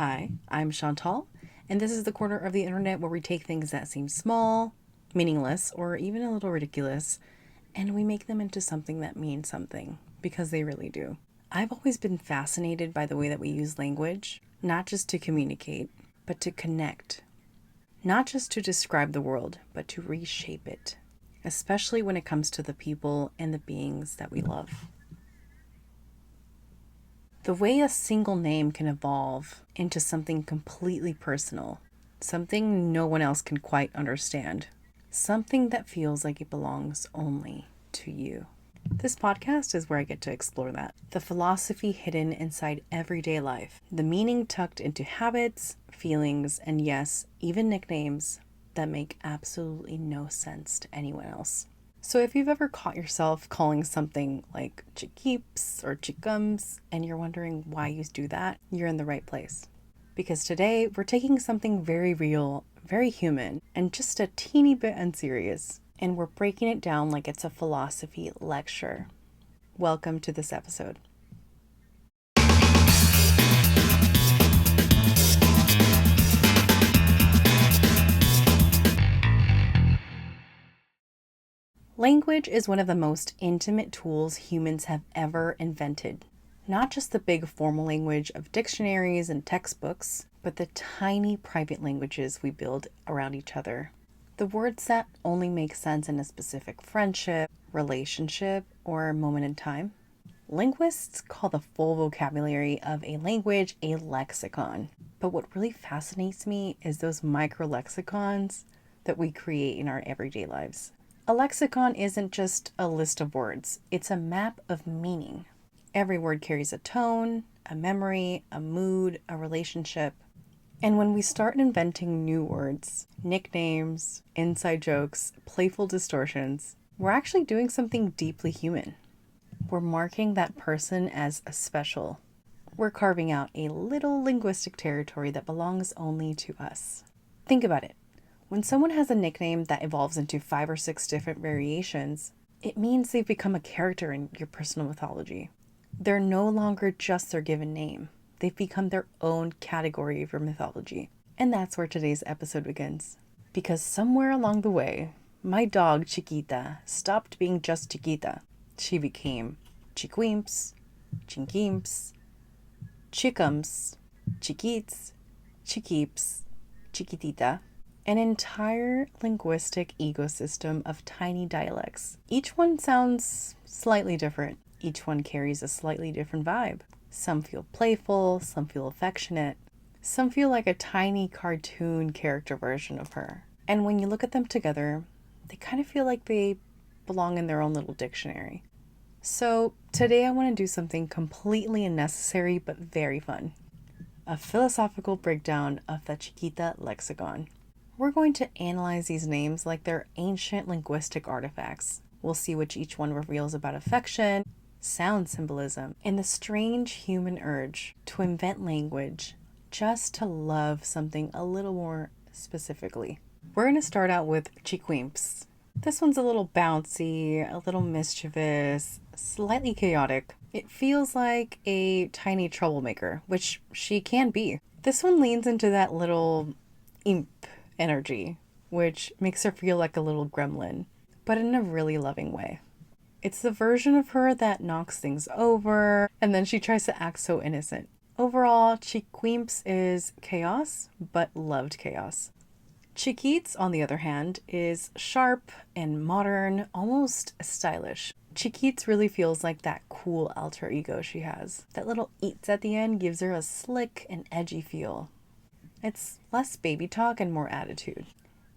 Hi, I'm Chantal, and this is the corner of the internet where we take things that seem small, meaningless, or even a little ridiculous, and we make them into something that means something, because they really do. I've always been fascinated by the way that we use language, not just to communicate, but to connect. Not just to describe the world, but to reshape it, especially when it comes to the people and the beings that we love. The way a single name can evolve into something completely personal, something no one else can quite understand, something that feels like it belongs only to you. This podcast is where I get to explore that. The philosophy hidden inside everyday life, the meaning tucked into habits, feelings, and yes, even nicknames that make absolutely no sense to anyone else. So if you've ever caught yourself calling something like Chiqueeps or Chickums and you're wondering why you do that, you're in the right place. Because today we're taking something very real, very human, and just a teeny bit unserious, and we're breaking it down like it's a philosophy lecture. Welcome to this episode. Language is one of the most intimate tools humans have ever invented. Not just the big formal language of dictionaries and textbooks, but the tiny private languages we build around each other. The words that only make sense in a specific friendship, relationship, or moment in time. Linguists call the full vocabulary of a language a lexicon. But what really fascinates me is those micro lexicons that we create in our everyday lives. A lexicon isn't just a list of words, it's a map of meaning. Every word carries a tone, a memory, a mood, a relationship. And when we start inventing new words, nicknames, inside jokes, playful distortions, we're actually doing something deeply human. We're marking that person as a special. We're carving out a little linguistic territory that belongs only to us. Think about it. When someone has a nickname that evolves into 5 or 6 different variations, it means they've become a character in your personal mythology. They're no longer just their given name. They've become their own category of your mythology. And that's where today's episode begins. Because somewhere along the way, my dog Chiquita stopped being just Chiquita. She became Chiquimps, Chinquimps, Chickums, Chiquits, Chiqueeps, Chiquitita, an entire linguistic ecosystem of tiny dialects. Each one sounds slightly different. Each one carries a slightly different vibe. Some feel playful, some feel affectionate, some feel like a tiny cartoon character version of her. And when you look at them together, they kind of feel like they belong in their own little dictionary. So today I want to do something completely unnecessary but very fun. A philosophical breakdown of the Chiquita lexicon. We're going to analyze these names like they're ancient linguistic artifacts. We'll see what each one reveals about affection, sound symbolism, and the strange human urge to invent language just to love something a little more specifically. We're going to start out with Chiquimps. This one's a little bouncy, a little mischievous, slightly chaotic. It feels like a tiny troublemaker, which she can be. This one leans into that little imp energy, which makes her feel like a little gremlin, but in a really loving way. It's the version of her that knocks things over, and then she tries to act so innocent. Overall, Chiquimps is chaos, but loved chaos. Chiquits, on the other hand, is sharp and modern, almost stylish. Chiquits really feels like that cool alter ego she has. That little eats at the end gives her a slick and edgy feel. It's less baby talk and more attitude.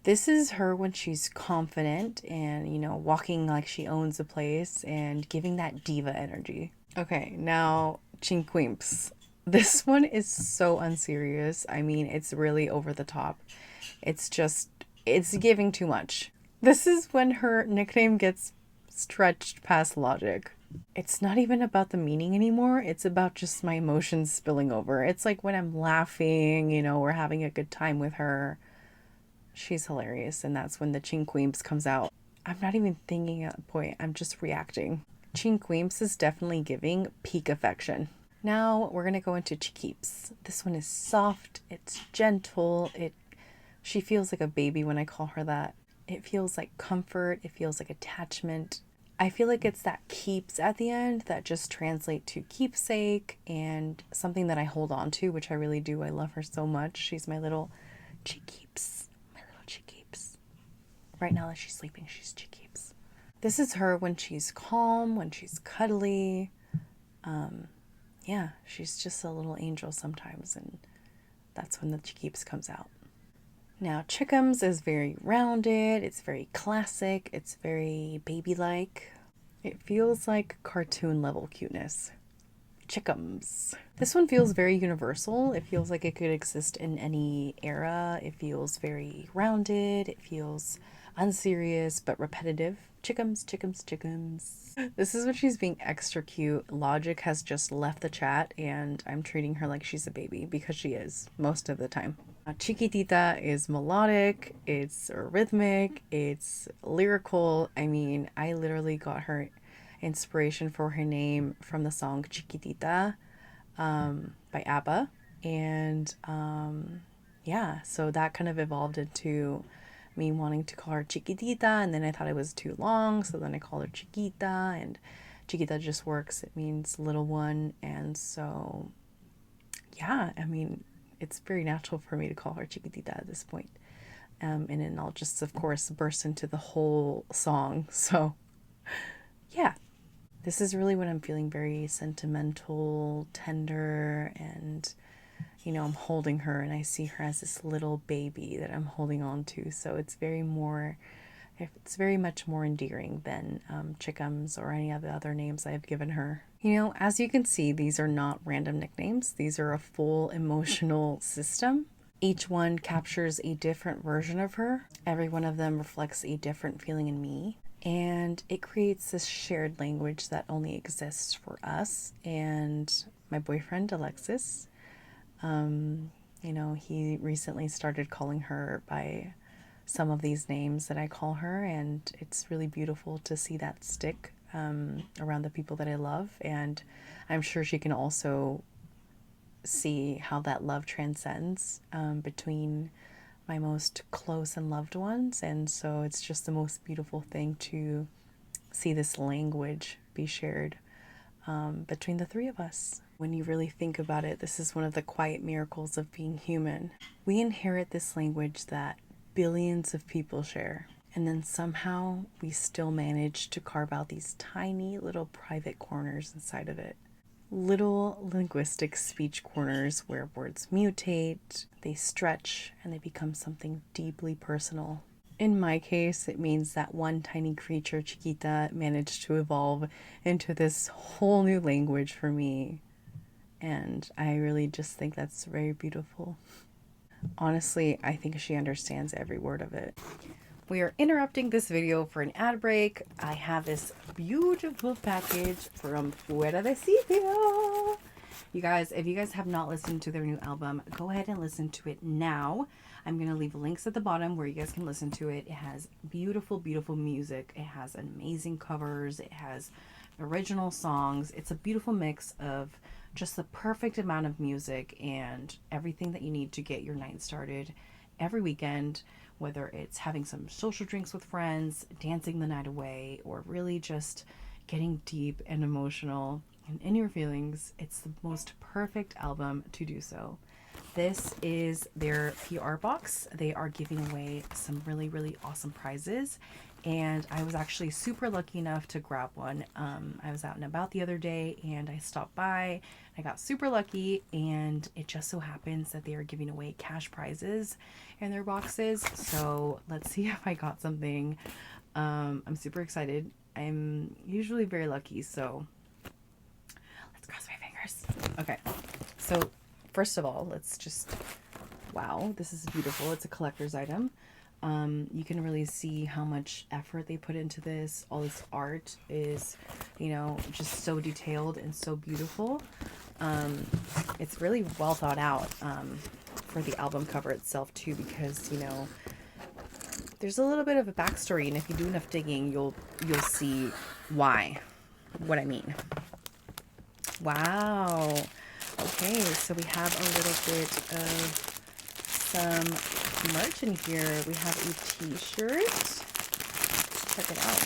This is her when she's confident and, walking like she owns the place and giving that diva energy. Okay, now Chinquimps. This one is so unserious. I mean, it's really over the top. It's giving too much. This is when her nickname gets stretched past logic. It's not even about the meaning anymore. It's about just my emotions spilling over. It's like when I'm laughing, we're having a good time with her. She's hilarious, and that's when the Chinquimps comes out. I'm not even thinking at a point. I'm just reacting. Chinquimps is definitely giving peak affection. Now we're going to go into Chiquita. This one is soft, it's gentle, she feels like a baby when I call her that. It feels like comfort, it feels like attachment. I feel like it's that keeps at the end that just translate to keepsake and something that I hold on to, which I really do. I love her so much. She's my little Chiquita. My little Chiquita. Right now that she's sleeping, she's Chiquita. This is her when she's calm, when she's cuddly. Yeah, she's just a little angel sometimes, and that's when the Chiquita comes out. Now, Chickums is very rounded, it's very classic, it's very baby-like. It feels like cartoon level cuteness. Chickums. This one feels very universal. It feels like it could exist in any era. It feels very rounded. It feels unserious but repetitive. Chickums, chickums, chickums. This is when she's being extra cute. Logic has just left the chat and I'm treating her like she's a baby because she is most of the time. Chiquitita is melodic, it's rhythmic, it's lyrical. I mean, I literally got her inspiration for her name from the song Chiquitita by ABBA. And yeah, so that kind of evolved into me wanting to call her Chiquitita, and then I thought it was too long, so then I called her Chiquita, and Chiquita just works. It means little one, and so yeah, I mean, it's very natural for me to call her Chiquitita at this point. And then I'll just, of course, burst into the whole song. So, yeah. This is really when I'm feeling very sentimental, tender, and, you know, I'm holding her and I see her as this little baby that I'm holding on to. So it's very much more endearing than Chickums or any of the other names I have given her. You know, as you can see, these are not random nicknames. These are a full emotional system. Each one captures a different version of her. Every one of them reflects a different feeling in me. And it creates this shared language that only exists for us and my boyfriend, Alexis. You know, he recently started calling her by some of these names that I call her, and it's really beautiful to see that stick around the people that I love. And I'm sure she can also see how that love transcends between my most close and loved ones. And so it's just the most beautiful thing to see this language be shared between the three of us. When you really think about it, this is one of the quiet miracles of being human. We inherit this language that billions of people share, and then somehow we still manage to carve out these tiny little private corners inside of it. Little linguistic speech corners where words mutate, they stretch, and they become something deeply personal. In my case, it means that one tiny creature, Chiquita, managed to evolve into this whole new language for me. And I really just think that's very beautiful. Honestly, I think she understands every word of it. We are interrupting this video for an ad break. I have this beautiful package from Fuera de Sitio. You guys, if you guys have not listened to their new album, go ahead and listen to it now. I'm going to leave links at the bottom where you guys can listen to it. It has beautiful, beautiful music. It has amazing covers. It has original songs. It's a beautiful mix of just the perfect amount of music and everything that you need to get your night started every weekend, whether it's having some social drinks with friends, dancing the night away, or really just getting deep and emotional and in your feelings. It's the most perfect album to do so. This is their PR box. They are giving away some really, really awesome prizes. And I was actually super lucky enough to grab one. I was out and about the other day and I stopped by. I got super lucky, and it just so happens that they are giving away cash prizes in their boxes. So let's see if I got something. I'm super excited. I'm usually very lucky, so let's cross my fingers. Okay, so first of all, let's just, wow, this is beautiful. It's a collector's item. You can really see how much effort they put into this. All this art is, you know, just so detailed and so beautiful. It's really well thought out for the album cover itself too, because, you know, there's a little bit of a backstory, and if you do enough digging, you'll see what I mean. Wow. Okay, so we have a little bit of some merch in here. We have a t-shirt. Check it out.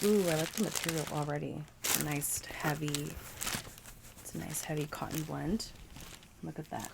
Ooh, I like the material already. It's a nice heavy cotton blend. Look at that.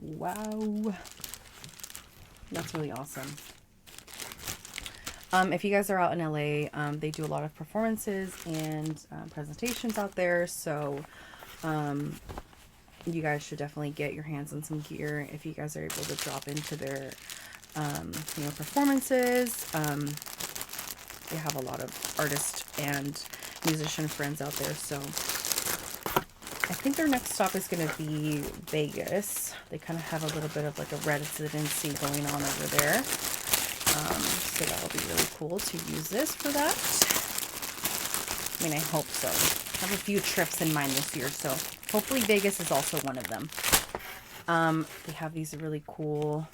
Wow. That's really awesome. If you guys are out in LA, they do a lot of performances and presentations out there. So you guys should definitely get your hands on some gear if you guys are able to drop into their performances. They have a lot of artist and musician friends out there. So I think their next stop is going to be Vegas. They kind of have a little bit of like a residency going on over there. So that'll be really cool to use this for that. I mean, I hope so. I have a few trips in mind this year, so hopefully Vegas is also one of them. They have these really cool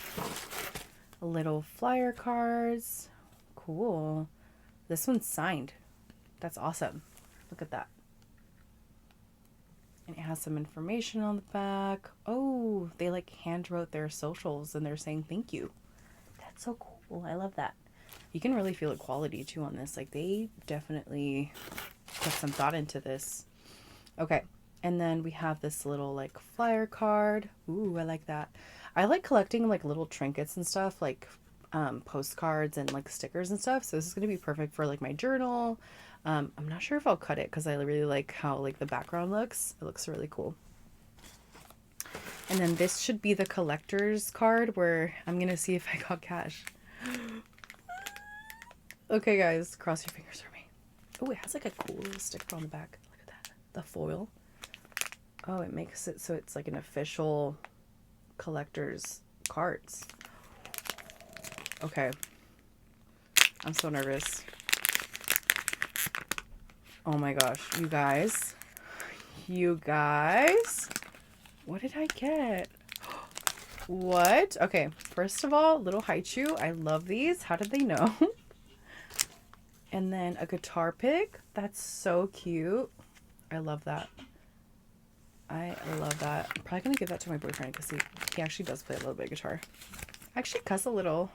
little flyer cards. Cool. This one's signed. That's awesome. Look at that. And it has some information on the back. Oh, they like hand wrote their socials and they're saying thank you. That's so cool. I love that. You can really feel the quality too on this. Like they definitely put some thought into this. Okay. And then we have this little like flyer card. Ooh, I like that. I like collecting like little trinkets and stuff, like postcards and like stickers and stuff. So this is going to be perfect for like my journal. I'm not sure if I'll cut it because I really like how like the background looks. It looks really cool. And then this should be the collector's card where I'm going to see if I got cash. Okay, guys, cross your fingers for me. Oh, it has like a cool little sticker on the back. Look at that. The foil. Oh, it makes it so it's like an official collector's cards. Okay. I'm so nervous. Oh my gosh, you guys. You guys. What did I get? What? Okay, first of all, little Haichu. I love these. How did they know? And then a guitar pick. That's so cute. I love that. I love that. I'm probably going to give that to my boyfriend because he actually does play a little bit of guitar. I actually cuss a little.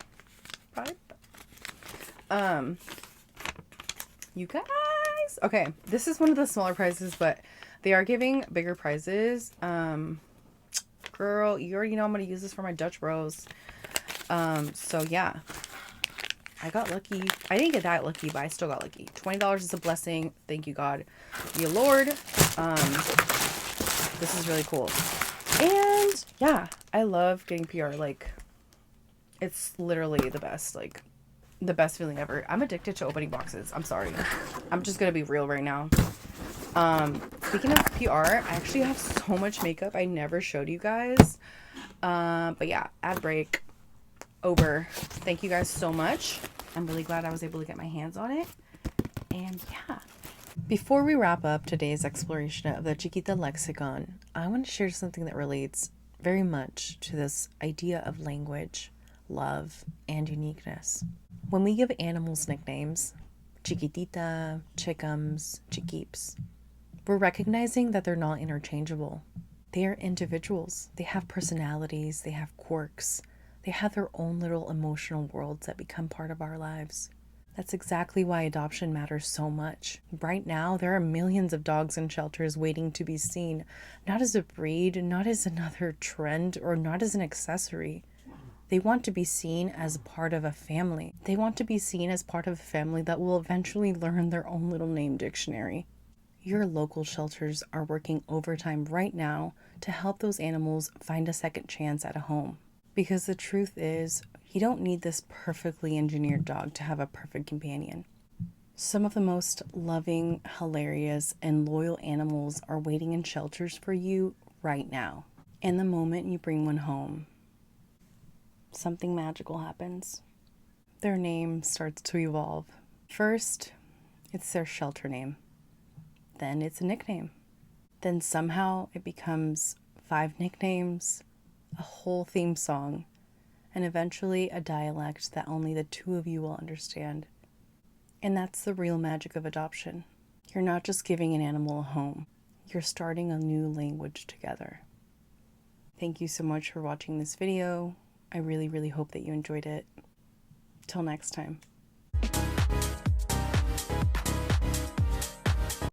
Probably. You guys. Okay, this is one of the smaller prizes, but they are giving bigger prizes. Girl, you already know I'm going to use this for my Dutch bros. So yeah. I got lucky. I didn't get that lucky, but I still got lucky. $20 is a blessing. Thank you, God. Dear Lord. This is really cool. And yeah, I love getting PR. Like, it's literally the best. Like, the best feeling ever. I'm addicted to opening boxes. I'm sorry. I'm just going to be real right now. Speaking of PR, I actually have so much makeup I never showed you guys. But yeah, ad break. Over. Thank you guys so much. I'm really glad I was able to get my hands on it. And yeah. Before we wrap up today's exploration of the Chiquita Lexicon, I want to share something that relates very much to this idea of language, love, and uniqueness. When we give animals nicknames, Chiquitita, Chickums, Chiquips, we're recognizing that they're not interchangeable. They are individuals. They have personalities. They have quirks. They have their own little emotional worlds that become part of our lives. That's exactly why adoption matters so much. Right now, there are millions of dogs in shelters waiting to be seen, not as a breed, not as another trend, or not as an accessory. They want to be seen as part of a family. They want to be seen as part of a family that will eventually learn their own little name dictionary. Your local shelters are working overtime right now to help those animals find a second chance at a home. Because the truth is, you don't need this perfectly engineered dog to have a perfect companion. Some of the most loving, hilarious, and loyal animals are waiting in shelters for you right now. And the moment you bring one home, something magical happens. Their name starts to evolve. First, it's their shelter name. Then it's a nickname. Then somehow it becomes 5 nicknames, a whole theme song, and eventually a dialect that only the two of you will understand. And that's the real magic of adoption. You're not just giving an animal a home, you're starting a new language together. Thank you so much for watching this video. I really, really hope that you enjoyed it. Till next time.